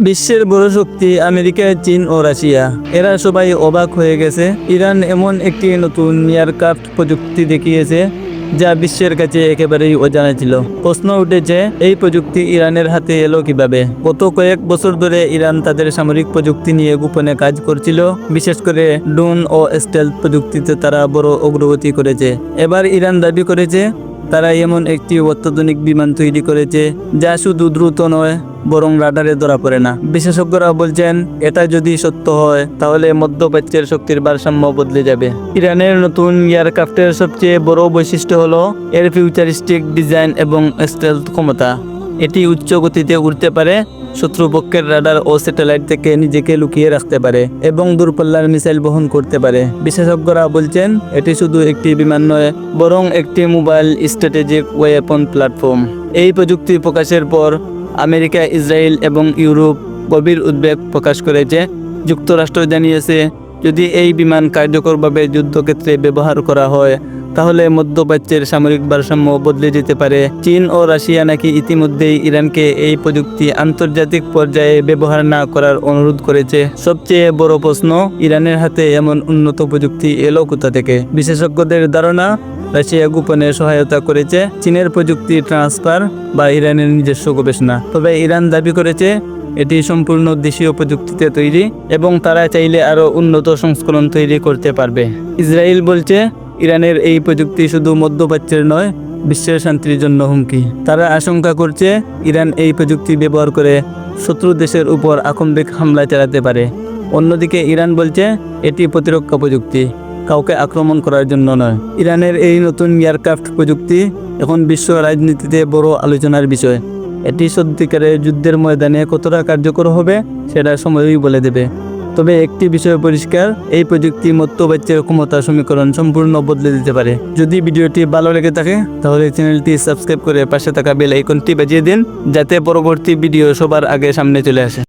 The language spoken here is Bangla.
বিশ্বের বড় শক্তি আমেরিকা, চীন ও রাশিয়া, এরা সবাই অবাক হয়ে গেছে। ইরান এমন একটি নতুন এয়ারক্রাফট প্রযুক্তি দেখিয়েছে যা বিশ্বের কাছে একেবারেই অজানা ছিল। প্রশ্ন উঠেছে, এই প্রযুক্তি ইরানের হাতে এলো কিভাবে? গত কয়েক বছর ধরে ইরান তাদের সামরিক প্রযুক্তি নিয়ে গোপনে কাজ করছিল। বিশেষ করে ড্রোন ও স্টেলথ প্রযুক্তিতে তারা বড় অগ্রগতি করেছে। এবার ইরান দাবি করেছে তারা এমন একটি অত্যাধুনিক বিমান তৈরি করেছে যা শুধু দ্রুত নয়, বরং রাডারে ধরা পড়ে না। বিশেষজ্ঞরা বলছেন, এটা যদি সত্য হয় তাহলে মধ্যপ্রাচ্যের শক্তির ভারসাম্য বদলে যাবে। ইরানের নতুন এয়ারক্রাফটের সবচেয়ে বড় বৈশিষ্ট্য হলো এর ফিউচারিস্টিক ডিজাইন এবং স্টেলথ ক্ষমতা। এটি উচ্চ গতিতে উড়তে পারে, শত্রুপক্ষের রাডার ও স্যাটেলাইট থেকে নিজেকে লুকিয়ে রাখতে পারে এবং দূরপাল্লার মিসাইল বহন করতে পারে। বিশেষজ্ঞরা বলছেন, এটি শুধু একটি বিমান নয়, বরং একটি মোবাইল স্ট্র্যাটেজিক ওয়েপন প্ল্যাটফর্ম। এই প্রযুক্তি প্রকাশের পর আমেরিকা, ইসরায়েল এবং ইউরোপ গভীর উদ্বেগ প্রকাশ করেছে। যুক্তরাষ্ট্র জানিয়েছে, যদি এই বিমান কার্যকরভাবে যুদ্ধক্ষেত্রে ব্যবহার করা হয় তাহলে মধ্যপ্রাচ্যের সামরিক ভারসাম্য বদলে যেতে পারে। চীন ও রাশিয়া নাকি ইতিমধ্যেই ইরানকে এই প্রযুক্তি আন্তর্জাতিক পর্যায়ে ব্যবহার না করার অনুরোধ করেছে। সবচেয়ে বড় প্রশ্ন, ইরানের হাতে এমন উন্নত প্রযুক্তি এলো কোথা থেকে? বিশেষজ্ঞদের ধারণা, রাশিয়া গোপনে সহায়তা করেছে, চীনের প্রযুক্তি ট্রান্সফার বা ইরানের নিজস্ব গবেষণা। তবে ইরান দাবি করেছে এটি সম্পূর্ণ দেশীয় প্রযুক্তিতে তৈরি এবং তারা চাইলে আরও উন্নত সংস্করণ তৈরি করতে পারবে। ইসরায়েল বলছে, ইরানের এই প্রযুক্তি শুধু মধ্যপ্রাচ্যের নয়, বিশ্বের শান্তির জন্য হুমকি। তারা আশঙ্কা করছে ইরান এই প্রযুক্তি ব্যবহার করে শত্রু দেশের উপর আকস্মিক হামলা চালাতে পারে। অন্যদিকে ইরান বলছে এটি প্রতিরক্ষা প্রযুক্তি, কাউকে আক্রমণ করার জন্য নয়। ইরানের এই নতুন এয়ারক্রাফট প্রযুক্তি এখন বিশ্ব রাজনীতিতে বড় আলোচনার বিষয়। এটি সত্যিকারের যুদ্ধের ময়দানে কতটা কার্যকর হবে সেটা সময়ই বলে দেবে। তবে একটি বিষয় পরিষ্কার, এই প্রযুক্তি মধ্যপ্রাচ্যের ক্ষমতা সমীকরণ সম্পূর্ণ বদলে দিতে পারে। যদি ভিডিওটি ভালো লেগে থাকে তাহলে চ্যানেলটি সাবস্ক্রাইব করে পাশে থাকা বেল আইকনটি বাজিয়ে দিন, যাতে পরবর্তী ভিডিও সবার আগে সামনে চলে আসে।